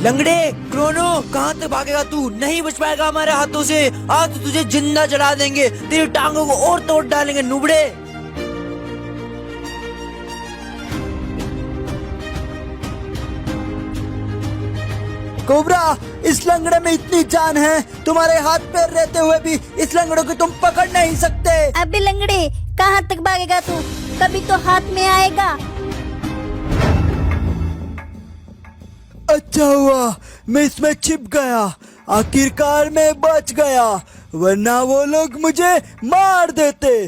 लंगड़े क्रोनो, कहाँ तक भागेगा तू? नहीं बच पाएगा हमारे हाथों से। आज तो तुझे जिंदा जला देंगे, तेरी टांगों को और तोड़ डालेंगे नुबड़े। कोबरा, इस लंगड़े में इतनी जान है, तुम्हारे हाथ पैर रहते हुए भी इस लंगड़े को तुम पकड़ नहीं सकते। अबे लंगड़े, कहाँ तक भागेगा तू? कभी तो हाथ में आएगा। अच्छा हुआ मैं इसमें छिप गया, आखिरकार मैं बच गया, वरना वो लोग मुझे मार देते।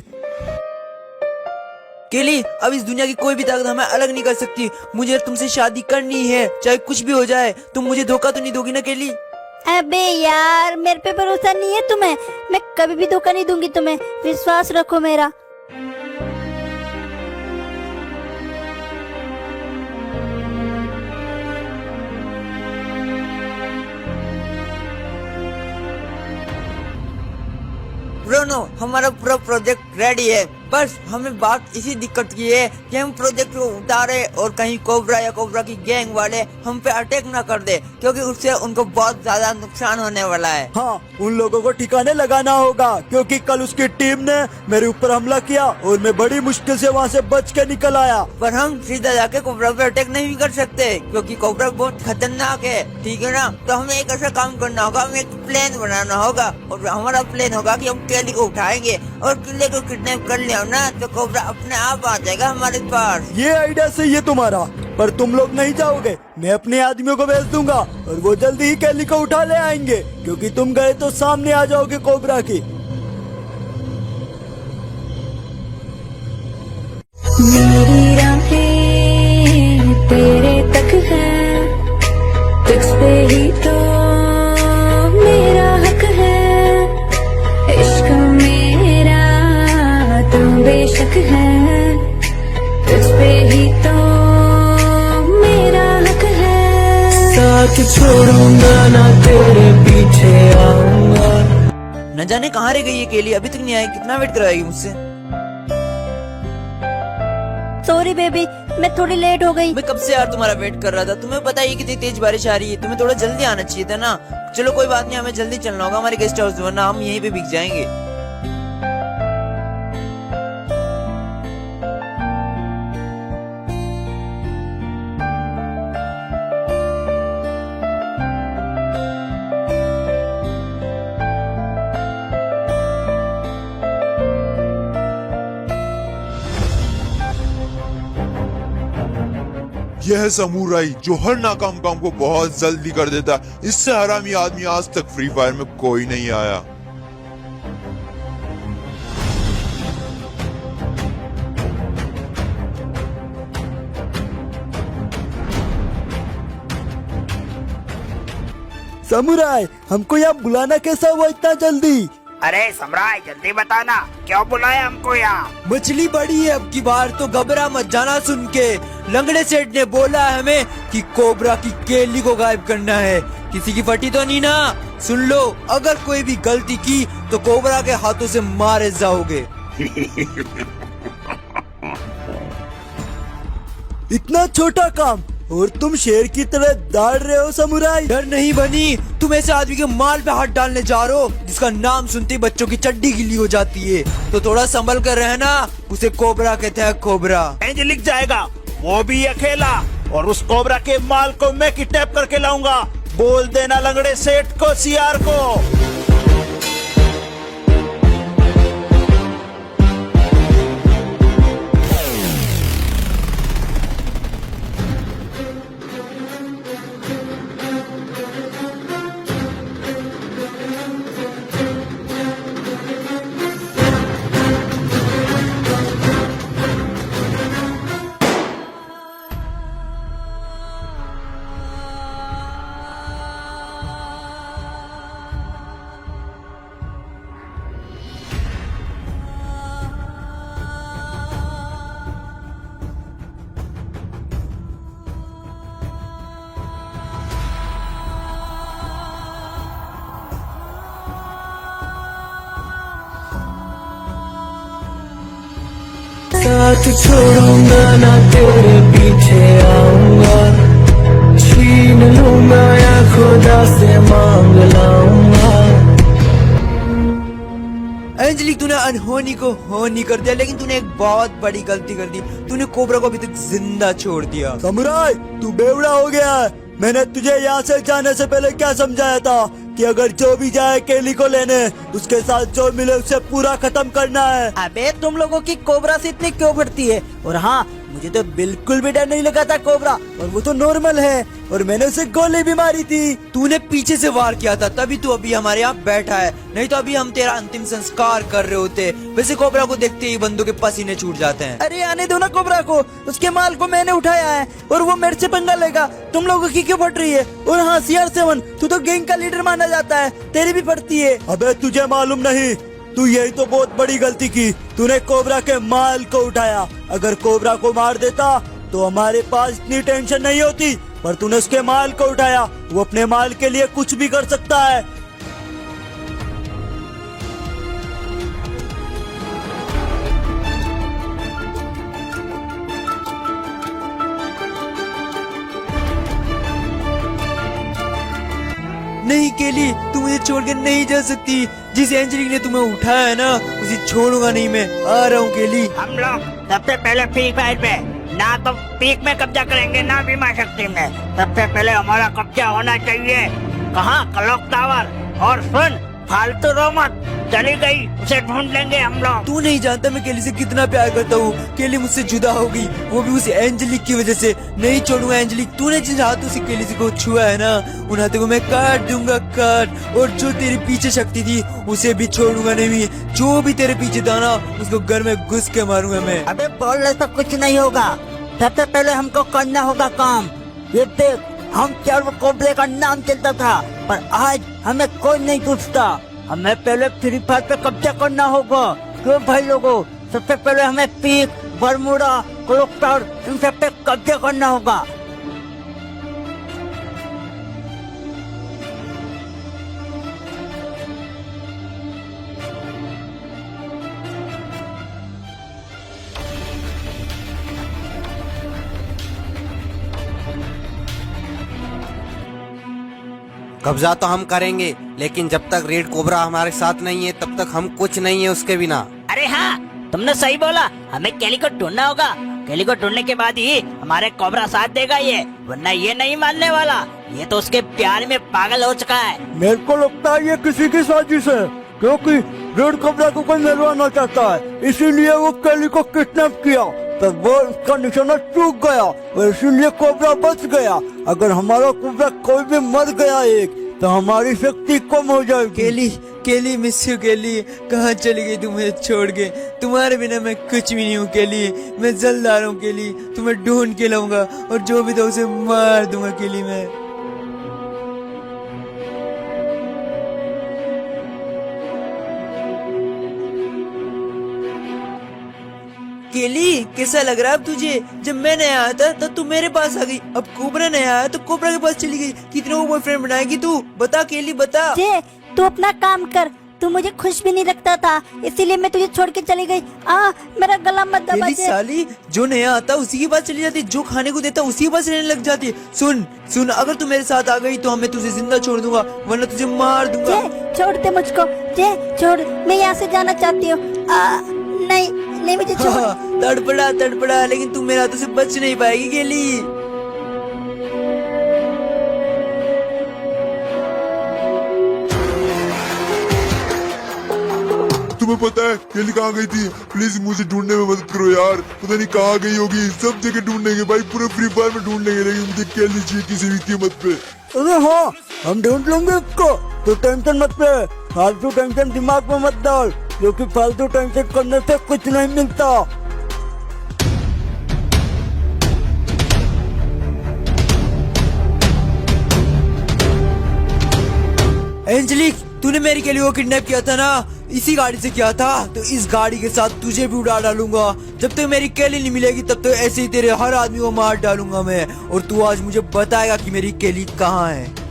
केली, अब इस दुनिया की कोई भी ताकत हमें अलग नहीं कर सकती। मुझे तुमसे शादी करनी है, चाहे कुछ भी हो जाए। तुम मुझे धोखा तो नहीं दोगी ना केली? अबे यार, मेरे पे भरोसा नहीं है तुम्हें? मैं कभी भी धोखा नहीं दूंगी तुम्हें, विश्वास रखो मेरा। ब्रोनो, हमारा पूरा प्रोजेक्ट रेडी है, बस हमें बात इसी दिक्कत की है कि हम प्रोजेक्ट को उतारे और कहीं कोबरा या कोबरा की गैंग वाले हम पे अटैक ना कर दे, क्योंकि उससे उनको बहुत ज्यादा नुकसान होने वाला है। हाँ, उन लोगों को ठिकाने लगाना होगा, क्योंकि कल उसकी टीम ने मेरे ऊपर हमला किया और मैं बड़ी मुश्किल से वहाँ से बच के निकल आया। पर हम सीधा जाके कोबरा पे अटैक नहीं कर सकते, क्योंकि कोबरा बहुत खतरनाक है, ठीक है ना? तो हमें एक ऐसा काम करना होगा, हमें एक प्लान बनाना होगा, और हमारा प्लान होगा कि हम केली को उठाएंगे और किले को किडनैप कर लिया ना, तो कोबरा अपने आप आ जाएगा हमारे पास। ये आइडिया सही है तुम्हारा, पर तुम लोग नहीं जाओगे। मैं अपने आदमियों को भेज दूंगा और वो जल्दी ही केली को उठा ले आएंगे, क्योंकि तुम गए तो सामने आ जाओगे कोबरा की। मेरी राहें तेरे तक है, तुझ पे ही तो मेरा हक है, इश्क मेरा तो बेशक है, तुझ पे ही तो मेरा हक है। साथ छोड़ूंगा ना तेरे पीछे आऊंगा। न जाने कहाँ रह गई है केली, अभी तक नहीं आई। कितना वेट करवाएगी मुझसे? सॉरी बेबी, मैं थोड़ी लेट हो गई। मैं कब से यार तुम्हारा वेट कर रहा था। तुम्हें पता है कितनी तेज बारिश आ रही है, तुम्हें थोड़ा जल्दी आना चाहिए था ना। चलो कोई बात नहीं, हमें जल्दी चलना होगा हमारे गेस्ट हाउस, वरना हम यहीं पे भीग जाएंगे। यह है समुराई जो हर नाकाम काम को बहुत जल्दी कर देता। इससे हरामी आदमी आज तक फ्री फायर में कोई नहीं आया। समुराई, हमको यहाँ बुलाना कैसा हुआ इतना जल्दी? अरे सम्राट, जल्दी बताना क्यों बुलाया हमको यहाँ? मछली बड़ी है अब की बार, तो घबरा मत जाना। सुन के लंगड़े सेठ ने बोला है हमें कि कोबरा की केली को गायब करना है। किसी की फटी तो नहीं ना? सुन लो, अगर कोई भी गलती की तो कोबरा के हाथों से मारे जाओगे। इतना छोटा काम और तुम शेर की तरह दौड़ रहे हो समुराई। डर नहीं बनी, तुम ऐसे आदमी के माल पे हाथ डालने जा रहे हो जिसका नाम सुनते ही बच्चों की चड्डी गीली हो जाती है। तो थोड़ा संभल कर रहना, उसे कोबरा कहते हैं, कोबरा। इंज लिख जाएगा, वो भी अकेला, और उस कोबरा के माल को मैं किडनैप करके लाऊंगा। बोल देना लंगड़े सेठ को, सीआर को। साथ छोड़ूंगा ना तेरे पीछे आऊंगा। छीन लूंगा या खुदा से मांग लाऊंगा। अंजलि, तूने अनहोनी को होनी कर दिया, लेकिन तूने एक बहुत बड़ी गलती कर दी। तूने कोबरा को अभी तक जिंदा छोड़ दिया। समुराई, तू बेवड़ा हो गया है। मैंने तुझे यहाँ से जाने से पहले क्या समझाया था कि अगर जो भी जाए केली को लेने, उसके साथ जो मिले उसे पूरा खत्म करना है। अबे तुम लोगों की कोबरा से इतनी क्यों बढ़ती है? और हाँ, मुझे तो बिल्कुल भी डर नहीं लगा था कोबरा, और वो तो नॉर्मल है, और मैंने उसे गोली भी मारी थी। तूने पीछे से वार किया था, तभी तू अभी हमारे यहाँ बैठा है, नहीं तो अभी हम तेरा अंतिम संस्कार कर रहे होते। वैसे कोबरा को देखते ही बंदों के पसीने छूट जाते हैं। अरे आने दो ना कोबरा को, उसके माल को मैंने उठाया है और वो मेरे से पंगा लेगा। तुम लोगों की क्यों फट रही है? और हाँ CR7, तू तो गैंग का लीडर माना जाता है, तेरी भी फटती है। अबे तुझे मालूम नहीं, तू यही तो बहुत बड़ी गलती की। तूने कोबरा के माल को उठाया। अगर कोबरा को मार देता तो हमारे पास इतनी टेंशन नहीं होती, पर तूने उसके माल को उठाया। वो अपने माल के लिए कुछ भी कर सकता है। नहीं केली, तू मुझे छोड़ के नहीं जा सकती। जिस एंजलिक ने तुम्हें उठाया है ना, उसे छोड़ूंगा नहीं मैं। आ रहा हूँ केली। हम लोग सबसे पहले फ्री फायर पे ना तो पीक में कब्जा करेंगे ना बीमा शक्ति में। सबसे पहले हमारा कब्जा होना चाहिए कहाँ? Clock tower. और सुन, फालतू रो मत, चली गई उसे ढूंढ लेंगे हम लोग। तू नहीं जानता मैं केली से कितना प्यार करता हूँ। केली मुझसे जुदा हो गई, वो भी उस एंजलिक की वजह से। नहीं छोड़ूंगा एंजलिक। तूने जिन हाथों से केली को छुआ है ना, उन हाथों को मैं काट दूंगा, काट। और जो तेरे पीछे शक्ति थी उसे भी छोड़ूंगा नहीं। जो भी तेरे पीछे था ना, उसको घर में घुस के मारूंगा मैं। अबे बोलने से कुछ नहीं होगा, सबसे पहले हमको करना होगा काम। ये देख, हम चारों कोबरे का नाम चलता था, पर आज हमें कोई नहीं पूछता। हमें पहले फ्री फायर पे कब्जा करना होगा। क्यों भाई लोगों? सबसे पहले हमें पीक, बरमूडा, क्लॉक टावर, इन सब पे कब्जा करना होगा। कब्जा तो हम करेंगे, लेकिन जब तक रेड कोबरा हमारे साथ नहीं है तब तक हम कुछ नहीं है उसके बिना। अरे हाँ, तुमने सही बोला, हमें केली को ढूंढना होगा। केली को ढूंढने के बाद ही हमारे कोबरा साथ देगा ये, वरना ये नहीं मानने वाला। ये तो उसके प्यार में पागल हो चुका है। मेरे को लगता है ये किसी की साजिश है, क्योंकि रेड कोबरा को कोई मिलवाना चाहता है, इसीलिए वो केली को किडनैप किया। तो वो उसका निशाना चूक गया और इसीलिए कोबरा बच गया। अगर हमारा कोबरा कोई भी मर गया एक, तो हमारी शक्ति कम हो जाएगी। केली, केली मिस यू केली। कहाँ चली गई तुम मुझे छोड़ के? तुम्हारे बिना मैं कुछ भी नहीं हूँ केली। मैं जल्द आ रहा हूँ केली, तुम्हें ढूंढ के लाऊंगा और जो भी था उसे मार दूंगा केली मैं। केली, कैसा लग रहा है अब तुझे? जब मैं नहीं आया था तब तू मेरे पास आ गई, अब कोबरा नहीं आया तो कोबरा के पास चली गई। कितने को बॉयफ्रेंड बनाएगी तू? बता केली, बता। जे, तू अपना काम कर। तू मुझे खुश भी नहीं रखता था, इसीलिए मैं तुझे छोड़ के चली गई। मेरा गला मत दबा। केली साली, जो नया आता उसी के पास चली जाती, जो खाने को देता उसी के पास रहने लग जाती। सुन सुन, अगर तू मेरे साथ आ गई तो मैं तुझे जिंदा छोड़ दूंगा, वरना तुझे मार दूंगा। छोड़ दे मुझको, जे छोड़, मैं यहाँ से जाना चाहती हूँ। नहीं नहीं, मुझे छोड़। तड़पड़ा तड़पड़ा, लेकिन तू मेरे हाथों से बच नहीं पाएगी केली। तुम्हें पता है केली कहाँ गई थी? प्लीज मुझे ढूंढने में मदद करो यार, पता नहीं कहाँ गई होगी। सब जगह ढूंढेंगे भाई, पूरे फ्री फायर में ढूंढेंगे, लेकिन मुझे केली चाहिए किसी भी कीमत पे। अरे हाँ, हम ढूंढ लेंगे इसको, तो टेंशन मत ले। फालतू टेंशन दिमाग में मत डाल, क्योंकि फालतू टेंशन करने से कुछ नहीं मिलता। एंजलिक, तूने मेरी केली को किडनैप किया था ना, इसी गाड़ी से किया था, तो इस गाड़ी के साथ तुझे भी उड़ा डालूंगा। जब तक मेरी केली नहीं मिलेगी तब तक ऐसे ही तेरे हर आदमी को मार डालूंगा मैं, और तू आज मुझे बताएगा कि मेरी केली कहाँ है।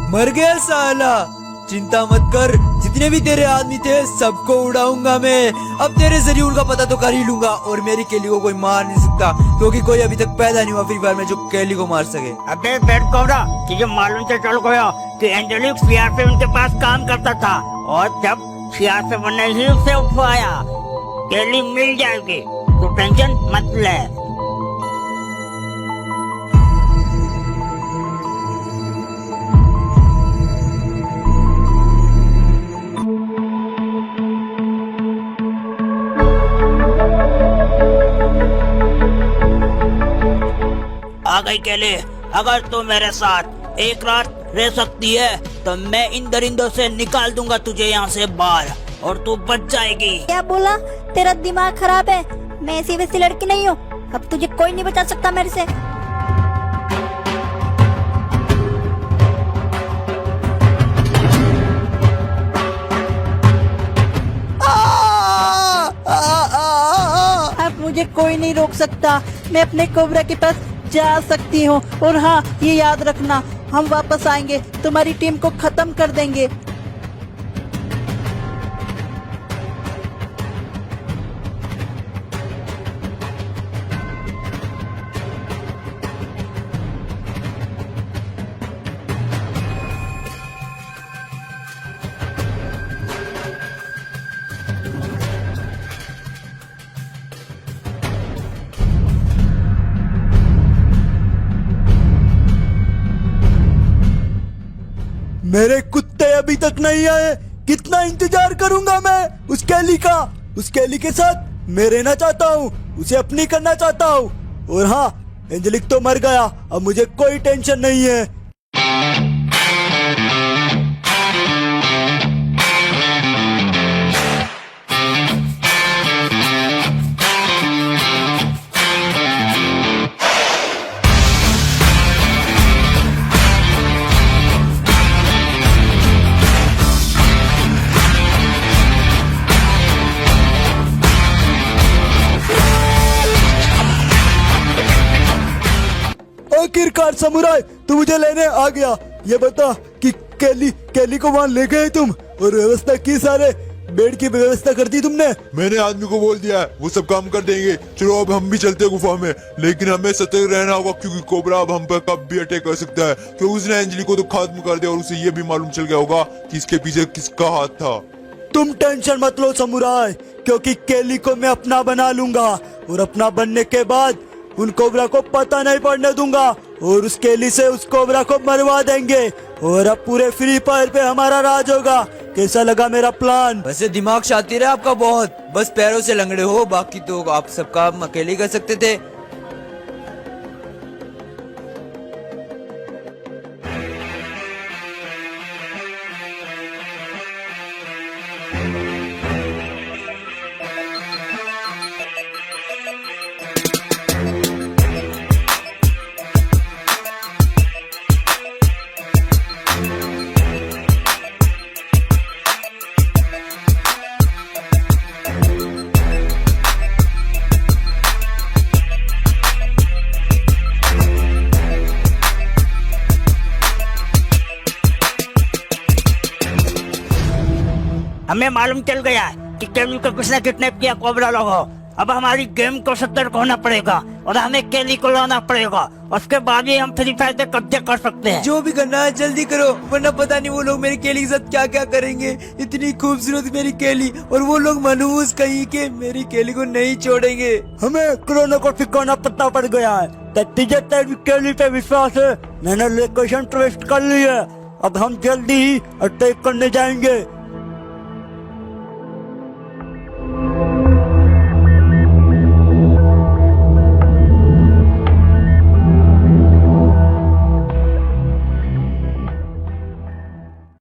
मर गया साला। चिंता मत कर, जितने भी तेरे आदमी थे सबको उड़ाऊंगा मैं। अब तेरे जरिए उनका पता तो कर ही लूंगा और मेरी केली को कोई मार नहीं सकता, क्योंकि कोई अभी तक पैदा नहीं हुआ फ्री फायर में जो केली को मार सके। अबे रेड कोबरा, तुझे मालूम से चल गया कि एंजेलिक सीआर पे उनके पास काम करता था और जब सीआर पे ने ही उसे उठवाया। केली मिल जाएगी, तो टेंशन मत ले। आ गई केली, अगर तू मेरे साथ एक रात रह सकती है तो मैं इन दरिंदों से निकाल दूंगा तुझे यहाँ से बाहर और तू बच जाएगी। क्या बोला? तेरा दिमाग खराब है? मैं ऐसी वैसी लड़की नहीं हूँ, अब तुझे कोई नहीं बचा सकता मेरे से। अब मुझे कोई नहीं रोक सकता, मैं अपने कोबरा के पास जा सकती हूँ। और हाँ, ये याद रखना, हम वापस आएंगे, तुम्हारी टीम को खत्म कर देंगे। मेरे कुत्ते अभी तक नहीं आए, कितना इंतजार करूंगा मैं उस कैली का। उस कैली के साथ मैं रहना चाहता हूँ, उसे अपनी करना चाहता हूँ। और हाँ, एंजेलिक तो मर गया, अब मुझे कोई टेंशन नहीं है। आखिरकार समुराई, तू मुझे लेने आ गया। ये बता कि कैली को वहाँ ले गए तुम और व्यवस्था की, सारे बेड की व्यवस्था कर दी तुमने? मैंने आदमी को बोल दिया है, वो सब काम कर देंगे। चलो अब हम भी चलते हैं गुफा में, लेकिन हमें सतर्क रहना होगा क्योंकि कोबरा अब हम पर कब भी अटैक कर सकता है। क्योंकि उसने एंजेली को तो खत्म कर दिया और उसे ये भी मालूम चल गया होगा कि इसके पीछे किसका हाथ था। तुम टेंशन मत लो समुराई, क्योंकि कैली को मैं अपना बना लूंगा और अपना बनने के बाद उन कोबरा को पता नहीं पड़ने दूंगा और उस केली से उस कोबरा को मरवा देंगे और अब पूरे फ्री फायर पे हमारा राज होगा। कैसा लगा मेरा प्लान? वैसे दिमाग शातिर है आपका बहुत, बस पैरों से लंगड़े हो, बाकी तो आप सब काम अकेले कर सकते थे। हमें मालूम चल गया कि केली को किसने किडनैप किया, कोबरा लोगों। अब हमारी गेम को सतर्क होना पड़ेगा और हमें केली को लाना पड़ेगा, उसके बाद ही हम फ्री फायर पे कब्जे कर सकते हैं। जो भी करना है जल्दी करो, वरना पता नहीं वो लोग मेरी केली के साथ क्या क्या करेंगे। इतनी खूबसूरत मेरी केली और वो लोग मनहूस कहीं के मेरी केली को नहीं छोड़ेंगे। हमें कोरोना को ठिकाना पता पड़ गया है। तुझे तेरी केली पे विश्वास है? मैंने लोकेशन ट्रेस कर ली है, अब हम जल्दी ही अटैक करने जाएंगे।